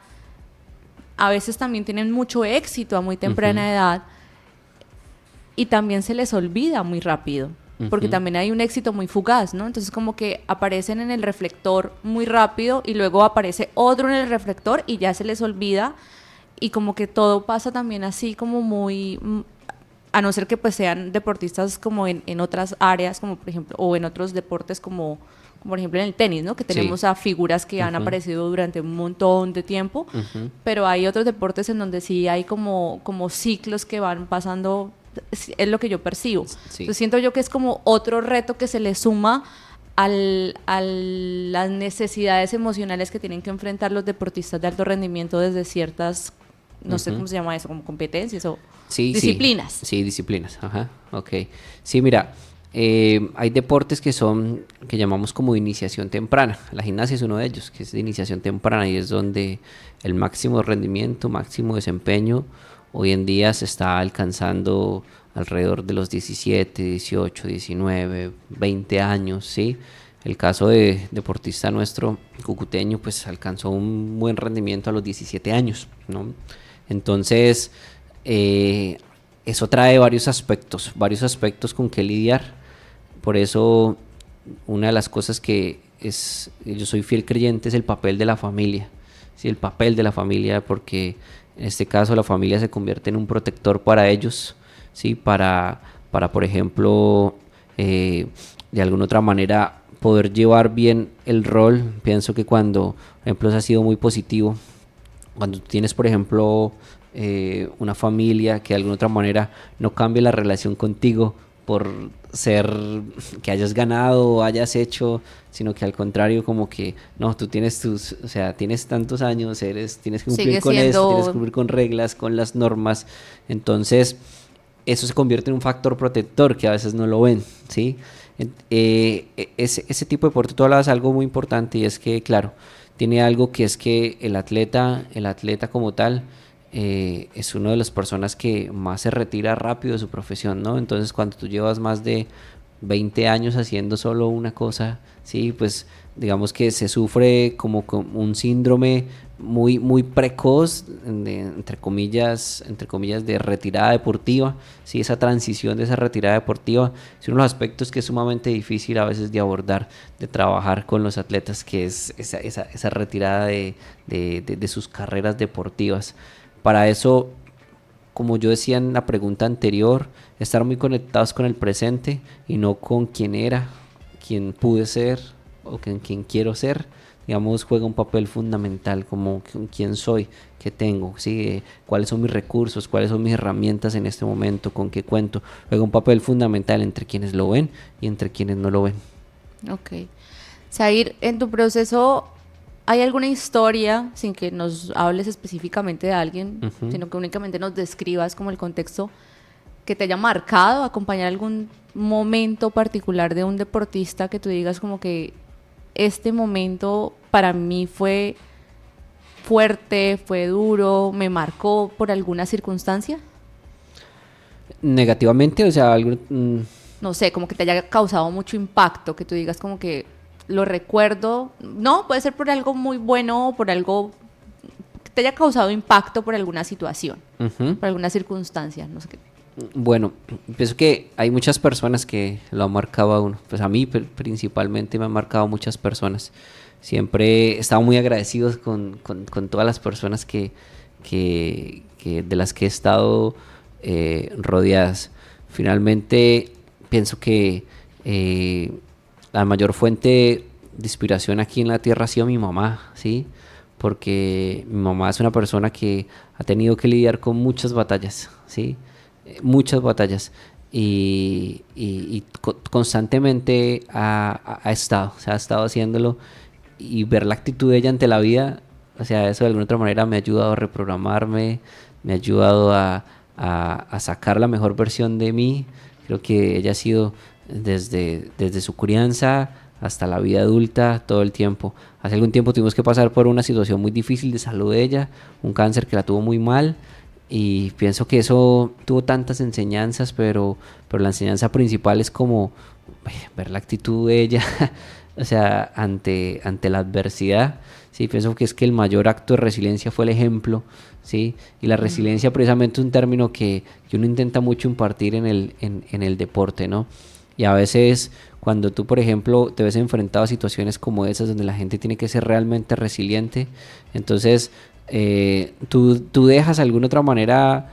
a veces también tienen mucho éxito a muy temprana edad y también se les olvida muy rápido, porque también hay un éxito muy fugaz, ¿no? Entonces como que aparecen en el reflector muy rápido y luego aparece otro en el reflector y ya se les olvida y como que todo pasa también así como muy, a no ser que pues sean deportistas como en otras áreas, como por ejemplo, o en otros deportes como por ejemplo en el tenis, ¿no? Que tenemos Sí. a figuras que han aparecido durante un montón de tiempo, pero hay otros deportes en donde sí hay como ciclos que van pasando, es lo que yo percibo. Sí. Entonces siento yo que es como otro reto que se le suma a las necesidades emocionales que tienen que enfrentar los deportistas de alto rendimiento desde ciertas, no sé cómo se llama eso, como competencias o Sí, disciplinas. sí, sí, disciplinas, ajá, ok. Sí, mira, hay deportes que llamamos como de iniciación temprana. La gimnasia es uno de ellos, que es de iniciación temprana y es donde el máximo rendimiento, máximo desempeño, hoy en día se está alcanzando alrededor de los 17, 18, 19, 20 años, ¿sí? El caso de deportista nuestro, cucuteño, pues alcanzó un buen rendimiento a los 17 años, ¿no? Entonces, eso trae varios aspectos con que lidiar. Por eso, una de las cosas que yo soy fiel creyente es el papel de la familia. Sí, el papel de la familia, porque en este caso la familia se convierte en un protector para ellos, ¿sí? Para por ejemplo, de alguna otra manera poder llevar bien el rol. Pienso que cuando, por ejemplo, eso ha sido muy positivo cuando tienes, por ejemplo, una familia que de alguna otra manera no cambie la relación contigo por ser que hayas ganado o hayas hecho, sino que al contrario, como que no, tú tienes o sea, tienes tantos años, tienes que cumplir Sigue con esto, tienes que siendo, cumplir con reglas, con las normas, entonces eso se convierte en un factor protector que a veces no lo ven, ¿sí? Ese tipo de deporte, tú hablabas de algo muy importante y es que, claro, tiene algo que es que el atleta como tal, es una de las personas que más se retira rápido de su profesión, ¿no? Entonces, cuando tú llevas más de 20 años haciendo solo una cosa, sí, pues digamos que se sufre como con un síndrome muy precoz, entre comillas, de retirada deportiva, sí, esa transición de esa retirada deportiva es uno de los aspectos que es sumamente difícil a veces de abordar, de trabajar con los atletas, que es esa retirada de sus carreras deportivas. Para eso, como yo decía en la pregunta anterior, estar muy conectados con el presente y no con quién era, quién pude ser o con quién quiero ser, digamos, juega un papel fundamental como quién soy, qué tengo, ¿sí? Cuáles son mis recursos, cuáles son mis herramientas en este momento, con qué cuento. Juega un papel fundamental entre quienes lo ven y entre quienes no lo ven. Ok. Sair, en tu proceso, ¿hay alguna historia, sin que nos hables específicamente de alguien, sino que únicamente nos describas como el contexto, que te haya marcado, acompañar algún momento particular de un deportista que tú digas como que este momento para mí fue fuerte, fue duro, me marcó por alguna circunstancia? Negativamente, o sea, algo, No sé, como que te haya causado mucho impacto, que tú digas como que lo recuerdo, no, puede ser por algo muy bueno o por algo que te haya causado impacto por alguna situación, por alguna circunstancia, no sé qué. bueno, pienso que hay muchas personas que lo han marcado a uno. Pues a mí principalmente me han marcado muchas personas. Siempre he estado muy agradecido con todas las personas de las que he estado rodeadas. Finalmente, pienso que la mayor fuente de inspiración aquí en la tierra ha sido mi mamá, ¿sí? Porque mi mamá es una persona que ha tenido que lidiar con muchas batallas, ¿sí? Muchas batallas y constantemente ha estado, o sea, ha estado haciéndolo y ver la actitud de ella ante la vida, o sea, eso de alguna otra manera me ha ayudado a reprogramarme, me ha ayudado a sacar la mejor versión de mí. Creo que ella ha sido desde su crianza hasta la vida adulta, todo el tiempo. Hace algún tiempo tuvimos que pasar por una situación muy difícil de salud de ella, un cáncer que la tuvo muy mal. Y pienso que eso tuvo tantas enseñanzas, pero la enseñanza principal es como ver la actitud de ella, o sea, ante la adversidad. Sí, pienso que es que el mayor acto de resiliencia fue el ejemplo, ¿sí? Y la resiliencia precisamente es un término que uno intenta mucho impartir en el deporte, ¿no? Y a veces cuando tú, por ejemplo, te ves enfrentado a situaciones como esas donde la gente tiene que ser realmente resiliente, entonces ¿Tú dejas alguna otra manera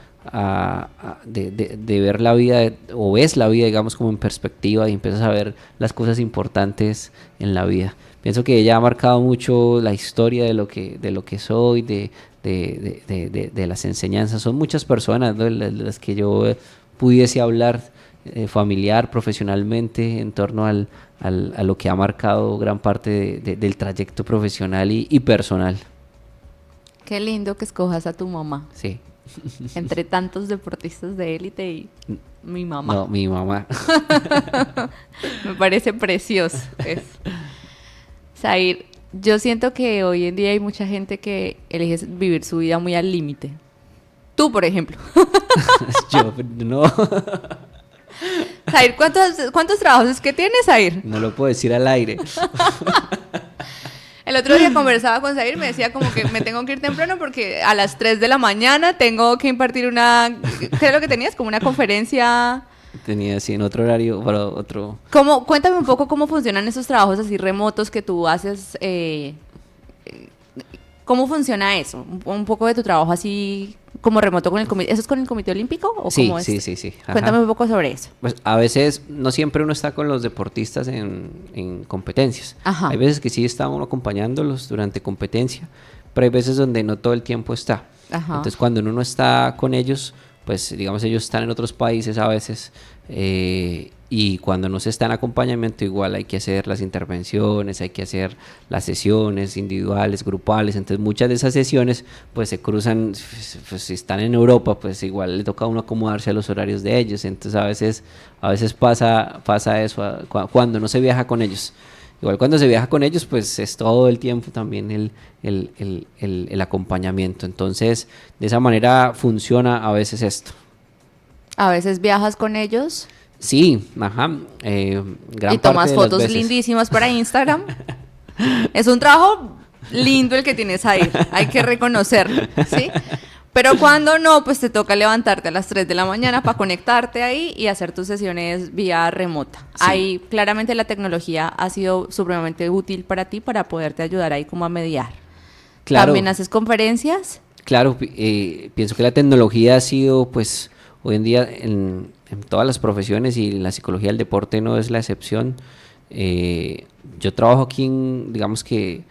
de ver la vida o ves la vida, digamos, como en perspectiva y empiezas a ver las cosas importantes en la vida? Pienso que ella ha marcado mucho la historia de lo que soy, de las enseñanzas. Son muchas personas, ¿no?, las que yo pudiese hablar familiar, profesionalmente, en torno a lo que ha marcado gran parte del trayecto profesional y personal. Qué lindo que escojas a tu mamá. Sí. Entre tantos deportistas de élite y mi mamá. No, mi mamá. Me parece precioso eso. Zair, yo siento que hoy en día hay mucha gente que elige vivir su vida muy al límite. Tú, por ejemplo. Yo no. Zair, ¿cuántos trabajos es que tienes, Zair? No lo puedo decir al aire. El otro día conversaba con Zair y me decía como que me tengo que ir temprano porque a las 3 de la mañana tengo que impartir ¿qué es lo que tenías? Como una conferencia. Tenía así en otro horario, para otro... Cuéntame un poco cómo funcionan esos trabajos así remotos que tú haces. ¿Cómo funciona eso? Un poco de tu trabajo así como remoto con el comité. ¿Eso es con el Comité Olímpico o Sí, cómo es? sí. Ajá. Cuéntame un poco sobre eso. Pues a veces, no siempre uno está con los deportistas en competencias. Ajá. Hay veces que sí está uno acompañándolos durante competencia, pero hay veces donde no todo el tiempo está. Ajá. Entonces cuando uno no está con ellos, pues digamos ellos están en otros países a veces, y cuando no se está en acompañamiento igual hay que hacer las intervenciones, hay que hacer las sesiones individuales, grupales. Entonces muchas de esas sesiones pues se cruzan, pues, si están en Europa pues igual le toca a uno acomodarse a los horarios de ellos. Entonces a veces pasa eso cuando no se viaja con ellos. Igual cuando se viaja con ellos pues es todo el tiempo también el acompañamiento. Entonces de esa manera funciona a veces esto. ¿A veces viajas con ellos? Sí, ajá. Gran y tomas parte de las fotos veces. lindísimas para Instagram. Es un trabajo lindo el que tienes ahí, hay que reconocerlo, ¿sí? Pero cuando no, pues te toca levantarte a las 3 de la mañana para conectarte ahí y hacer tus sesiones vía remota. Sí. Ahí claramente la tecnología ha sido supremamente útil para ti para poderte ayudar ahí como a mediar. Claro. ¿También haces conferencias? Claro, pienso que la tecnología ha sido, pues, hoy en día en todas las profesiones y la psicología del deporte no es la excepción. Yo trabajo aquí, digamos que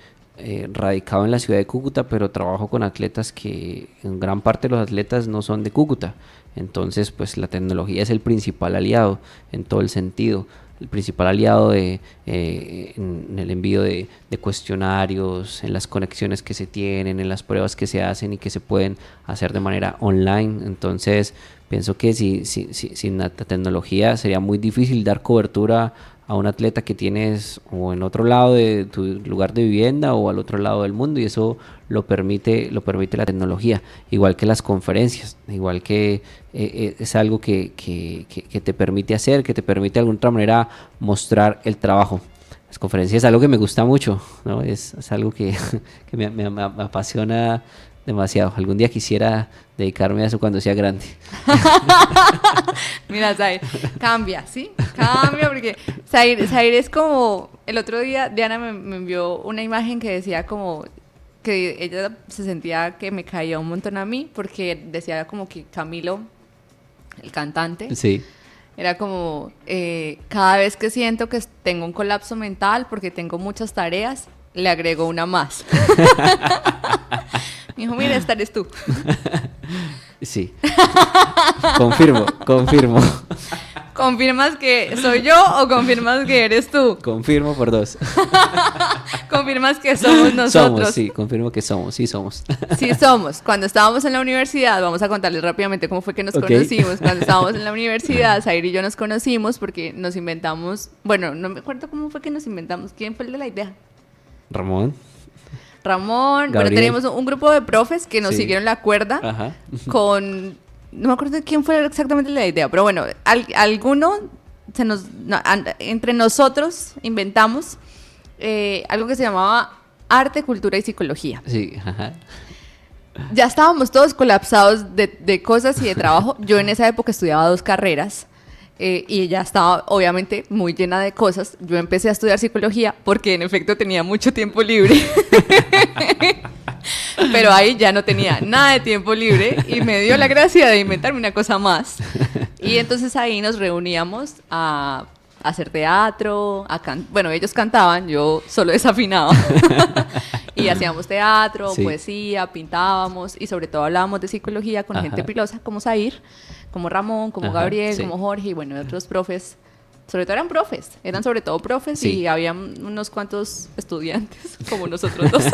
radicado en la ciudad de Cúcuta, pero trabajo con atletas que en gran parte de los atletas no son de Cúcuta. Entonces, pues la tecnología es el principal aliado en todo el sentido. El principal aliado en el envío de cuestionarios, en las conexiones que se tienen, en las pruebas que se hacen y que se pueden hacer de manera online. Entonces, pienso que sin la tecnología sería muy difícil dar cobertura a un atleta que tienes o en otro lado de tu lugar de vivienda o al otro lado del mundo, y eso lo permite la tecnología, igual que las conferencias, igual que es algo que te permite hacer, que te permite de alguna otra manera mostrar el trabajo. Las conferencias es algo que me gusta mucho, ¿no? Es algo que me apasiona demasiado. Algún día quisiera dedicarme a eso cuando sea grande. Mira, Zair, cambia, ¿sí? Cambia porque Zair es como... El otro día Diana me envió una imagen que decía como que ella se sentía que me caía un montón a mí porque decía como que Camilo, el cantante, Sí. era como cada vez que siento que tengo un colapso mental porque tengo muchas tareas, le agrego una más. Me dijo, mira, esta eres tú. Sí. Confirmo. ¿Confirmas que soy yo o confirmas que eres tú? Confirmo por 2. ¿Confirmas que somos nosotros? Somos, sí, confirmo que somos, sí somos. Sí somos. Cuando estábamos en la universidad, vamos a contarles rápidamente cómo fue que nos conocimos. Cuando estábamos en la universidad, Zair y yo nos conocimos porque nos inventamos... Bueno, no me acuerdo cómo fue que nos inventamos. ¿Quién fue el de la idea? Ramón, Bueno, Gabriel. teníamos un grupo de profes que nos Sí. siguieron la cuerda. Ajá. Con... No me acuerdo de quién fue exactamente la idea, pero bueno, alguno entre nosotros inventamos algo que se llamaba arte, cultura y psicología. Sí, ajá. Ya estábamos todos colapsados de cosas y de trabajo. Yo en esa época estudiaba 2 carreras y ella estaba obviamente muy llena de cosas. Yo empecé a estudiar psicología porque en efecto tenía mucho tiempo libre. Pero ahí ya no tenía nada de tiempo libre y me dio la gracia de inventarme una cosa más. Y entonces ahí nos reuníamos a hacer teatro, bueno, ellos cantaban, yo solo desafinaba. Y hacíamos teatro, Sí. poesía, pintábamos y sobre todo hablábamos de psicología con Ajá. gente pilosa como Zair, como Ramón, como Ajá, Gabriel, sí. como Jorge y bueno, y otros profes. Sobre todo eran sobre todo profes Sí. y había unos cuantos estudiantes como nosotros dos.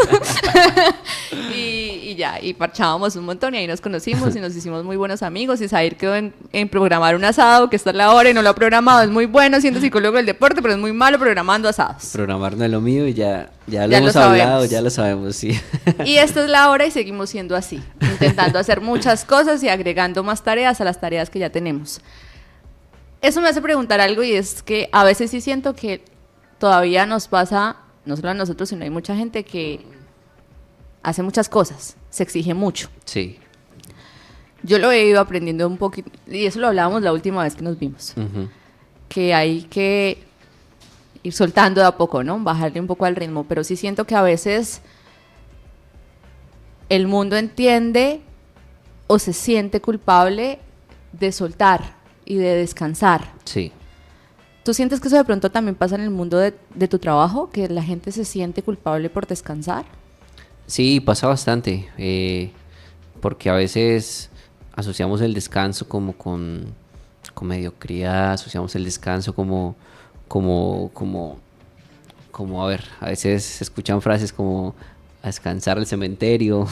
y ya, y parchábamos un montón y ahí nos conocimos y nos hicimos muy buenos amigos y Zair quedó en programar un asado, que esta es la hora y no lo ha programado, es muy bueno siendo psicólogo del deporte, pero es muy malo programando asados. Programar no es lo mío y ya lo Ya lo hemos hablado, sabemos. ya lo sabemos, sí. Y esta es la hora y seguimos siendo así, intentando hacer muchas cosas y agregando más tareas a las tareas que ya tenemos. Eso me hace preguntar algo y es que a veces sí siento que todavía nos pasa, no solo a nosotros, sino hay mucha gente que hace muchas cosas, se exige mucho. Sí. Yo lo he ido aprendiendo un poquito, y eso lo hablábamos la última vez que nos vimos, Ujú. que hay que ir soltando de a poco, ¿no? Bajarle un poco al ritmo, pero sí siento que a veces el mundo entiende o se siente culpable de soltar y de descansar. Sí. ¿Tú sientes que eso de pronto también pasa en el mundo de tu trabajo? ¿Que la gente se siente culpable por descansar? Sí, pasa bastante, porque a veces asociamos el descanso como con mediocridad, asociamos el descanso como, a ver, a veces se escuchan frases como a descansar al cementerio,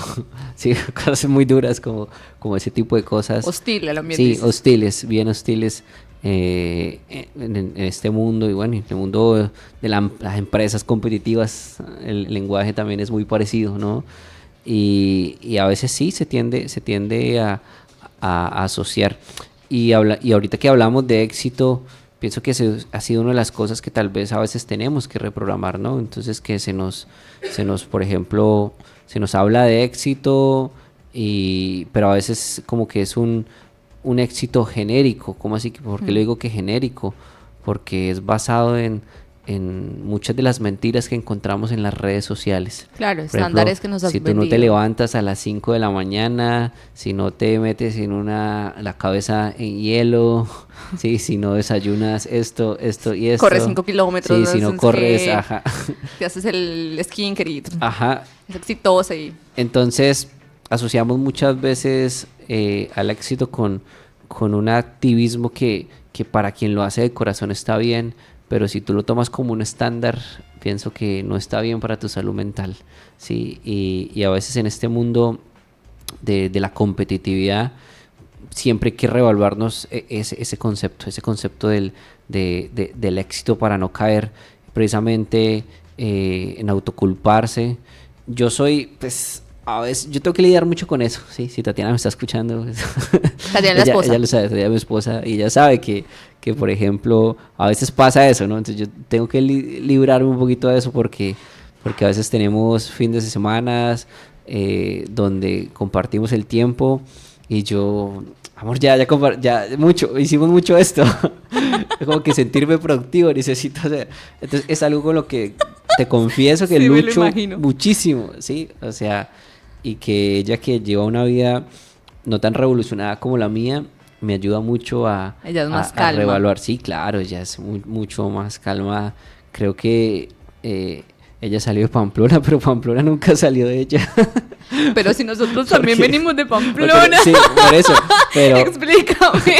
sí, cosas muy duras como ese tipo de cosas. Hostil al ambiente. Sí, dices. hostiles, bien hostiles en este mundo y bueno, en el mundo de las empresas competitivas, el lenguaje también es muy parecido, ¿no? Y a veces sí se tiende a asociar. Y ahorita que hablamos de éxito, pienso que ha sido una de las cosas que tal vez a veces tenemos que reprogramar, ¿no? Entonces que por ejemplo, se nos habla de éxito, pero a veces como que es un éxito genérico. ¿Cómo así? ¿Por qué le digo que genérico? Porque es basado en muchas de las mentiras que encontramos en las redes sociales. Claro, Por ejemplo, estándares que nos has si tú no te vendido. levantas a las 5 de la mañana, si no te metes la cabeza en hielo, sí, si no desayunas esto y esto. Corres 5 kilómetros. Sí, si no haces corres, que ajá. Te haces el skincare y Ajá. es exitosa y... Entonces, asociamos muchas veces al éxito con un activismo que para quien lo hace de corazón está bien, pero si tú lo tomas como un estándar, pienso que no está bien para tu salud mental, ¿sí? Y a veces en este mundo de la competitividad, siempre hay que reevaluarnos ese concepto del éxito para no caer precisamente en autoculparse. Yo soy, pues, a veces, yo tengo que lidiar mucho con eso, ¿sí? Si Tatiana me está escuchando, pues, Tatiana es la esposa. ella lo sabe, Tatiana es mi esposa, y ella sabe que por ejemplo, a veces pasa eso, ¿no? Entonces yo tengo que librarme un poquito de eso porque a veces tenemos fines de semana donde compartimos el tiempo y yo, amor, ya mucho, hicimos mucho esto. Es como que sentirme productivo, necesito hacer. Entonces es algo con lo que te confieso que Sí, me lo lucho imagino. muchísimo, ¿sí? O sea, y que ella que lleva una vida no tan revolucionada como la mía, me ayuda mucho Ella es más a calma. reevaluar. Sí, claro, ella es mucho más calma. Creo que ella salió de Pamplona, pero Pamplona nunca salió de ella. Pero si nosotros también Porque- venimos de porque- Pamplona. sí, por eso. Pero, Explícame.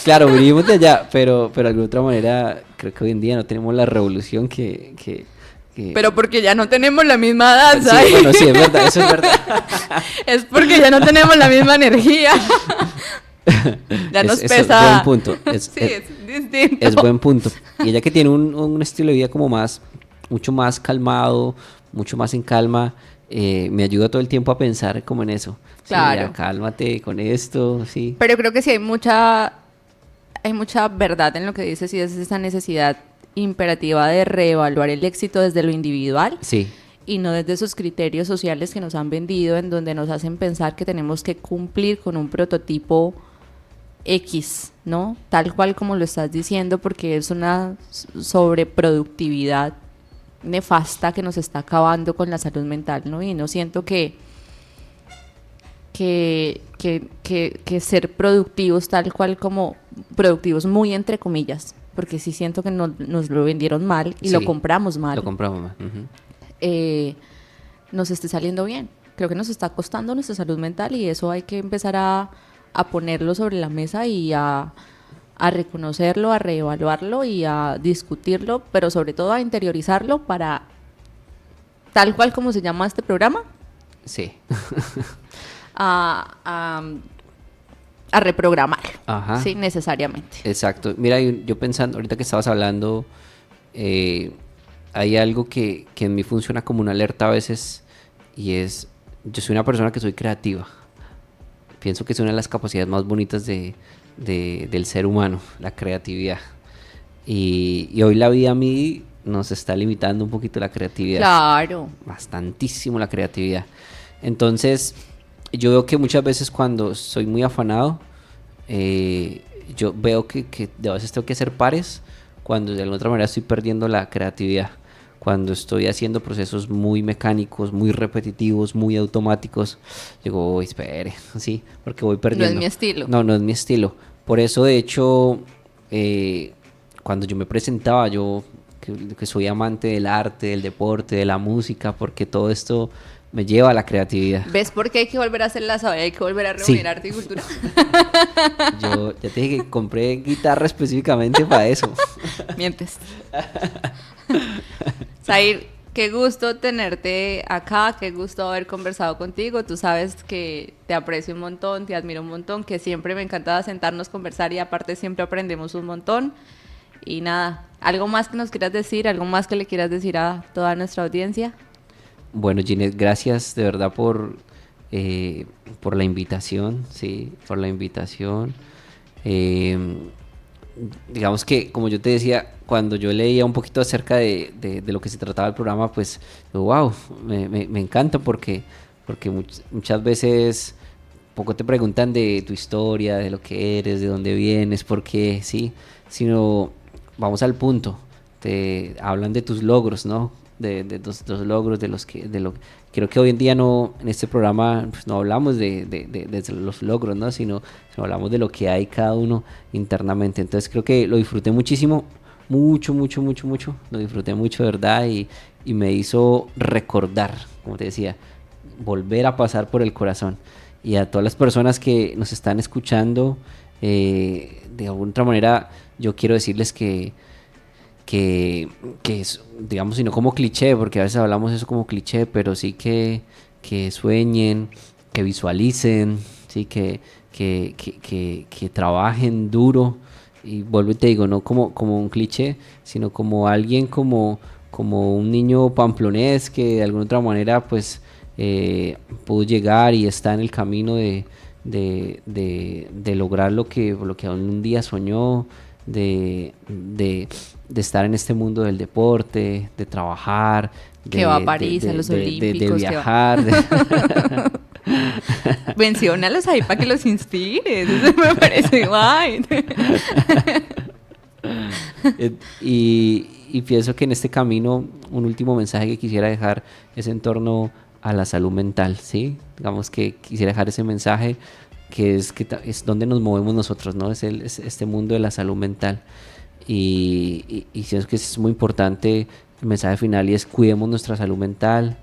claro, vinimos de allá, pero de alguna otra manera, creo que hoy en día no tenemos la revolución que Pero porque ya no tenemos la misma edad, sí, ¿sabes? bueno, sí, es verdad, eso es verdad. Es porque ya no tenemos la misma energía. Ya nos Es pesa. buen punto. Sí, es distinto. Es buen punto. Y ella que tiene un estilo de vida como mucho más calmado, mucho más en calma, me ayuda todo el tiempo a pensar como en eso. Sí, Claro. ya, cálmate con esto, sí. Pero creo que sí hay mucha verdad en lo que dices y es esa necesidad imperativa de reevaluar el éxito desde lo individual Sí, y no desde esos criterios sociales que nos han vendido en donde nos hacen pensar que tenemos que cumplir con un prototipo X, ¿no? Tal cual como lo estás diciendo, porque es una sobreproductividad nefasta que nos está acabando con la salud mental, ¿no? Y no siento que que ser productivos, tal cual como productivos muy entre comillas, porque sí siento que nos lo vendieron mal y Sí, lo compramos mal, lo compramos mal. Ujú. nos esté saliendo bien. Creo que nos está costando nuestra salud mental y eso hay que empezar a ponerlo sobre la mesa y a reconocerlo, a reevaluarlo y a discutirlo, pero sobre todo a interiorizarlo para, tal cual como se llama este programa, Sí. a reprogramarlo, Ajá. sí, necesariamente. Exacto. Mira, yo pensando, ahorita que estabas hablando, hay algo que en mí funciona como una alerta a veces y es, yo soy una persona que soy creativa. Pienso que es una de las capacidades más bonitas del ser humano, la creatividad. Y hoy la vida a mí nos está limitando un poquito la creatividad. Claro. Bastantísimo la creatividad. Entonces, yo veo que muchas veces cuando soy muy afanado, yo veo que de veces tengo que hacer pares cuando de alguna otra manera estoy perdiendo la creatividad. Cuando estoy haciendo procesos muy mecánicos, muy repetitivos, muy automáticos, digo, "Uy, espere, sí, porque voy perdiendo". No es mi estilo. No, no es mi estilo. Por eso, de hecho, cuando yo me presentaba, yo que soy amante del arte, del deporte, de la música, porque todo esto me lleva a la creatividad. ¿Ves por qué hay que volver a hacer la SAE? Hay que volver a Sí. reunir arte y cultura. Yo ya te dije que compré guitarra específicamente para eso. Mientes. Zair, qué gusto tenerte acá, qué gusto haber conversado contigo. Tú sabes que te aprecio un montón, te admiro un montón, que siempre me encanta sentarnos, conversar y aparte siempre aprendemos un montón. Y nada, ¿algo más que nos quieras decir? ¿Algo más que le quieras decir a toda nuestra audiencia? Bueno, Ginette, gracias de verdad por la invitación, sí, por la invitación. Eh, digamos que, como yo te decía, cuando yo leía un poquito acerca de lo que se trataba el programa, pues, wow, me encanta porque muchas veces poco te preguntan de tu historia, de lo que eres, de dónde vienes, por qué, sí, sino vamos al punto, te hablan de tus logros, ¿no? De los logros, creo que hoy en día no, en este programa pues, no hablamos de los logros, ¿no? Sino hablamos de lo que hay cada uno internamente. Entonces creo que lo disfruté muchísimo, mucho, lo disfruté mucho, de verdad, y me hizo recordar, como te decía, volver a pasar por el corazón. Y a todas las personas que nos están escuchando, de alguna otra manera, yo quiero decirles que es, digamos, sino como cliché, porque a veces hablamos eso como cliché, pero sí que sueñen, que visualicen, sí, que trabajen duro. Y vuelvo y te digo, no como un cliché, sino como alguien, como un niño pamplonés que de alguna otra manera pues pudo llegar y está en el camino de lograr lo que un día soñó, de estar en este mundo del deporte, de trabajar, que va a París, a los Olímpicos, de viajar. Menciónalos ahí para que los inspires. Eso me parece guay. Y pienso que en este camino un último mensaje que quisiera dejar es en torno a la salud mental, ¿sí? Digamos que quisiera dejar ese mensaje que es donde nos movemos nosotros, ¿no? Es este mundo de la salud mental. Y siento que es muy importante el mensaje final y es cuidemos nuestra salud mental,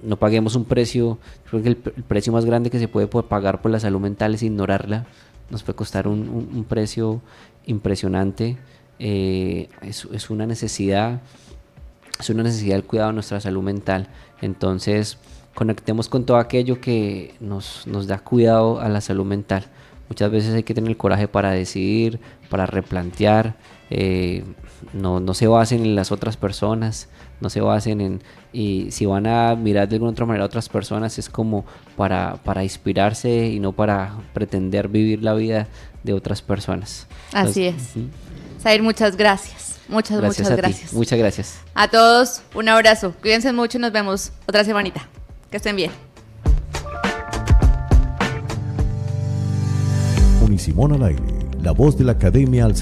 no paguemos un precio. Creo que el precio más grande que se puede pagar por la salud mental es ignorarla. Nos puede costar un precio impresionante. Es una necesidad el cuidado de nuestra salud mental. Entonces conectemos con todo aquello que nos da cuidado a la salud mental. Muchas veces hay que tener el coraje para decidir, para replantear. No se basen en las otras personas, no se basen y si van a mirar de alguna otra manera a otras personas es como para inspirarse y no para pretender vivir la vida de otras personas. Así es. Zair, muchas gracias. Muchas gracias. Muchas gracias. A todos, un abrazo. Cuídense mucho y nos vemos otra semanita. Que estén bien. Unisimón al aire, la voz de la Academia al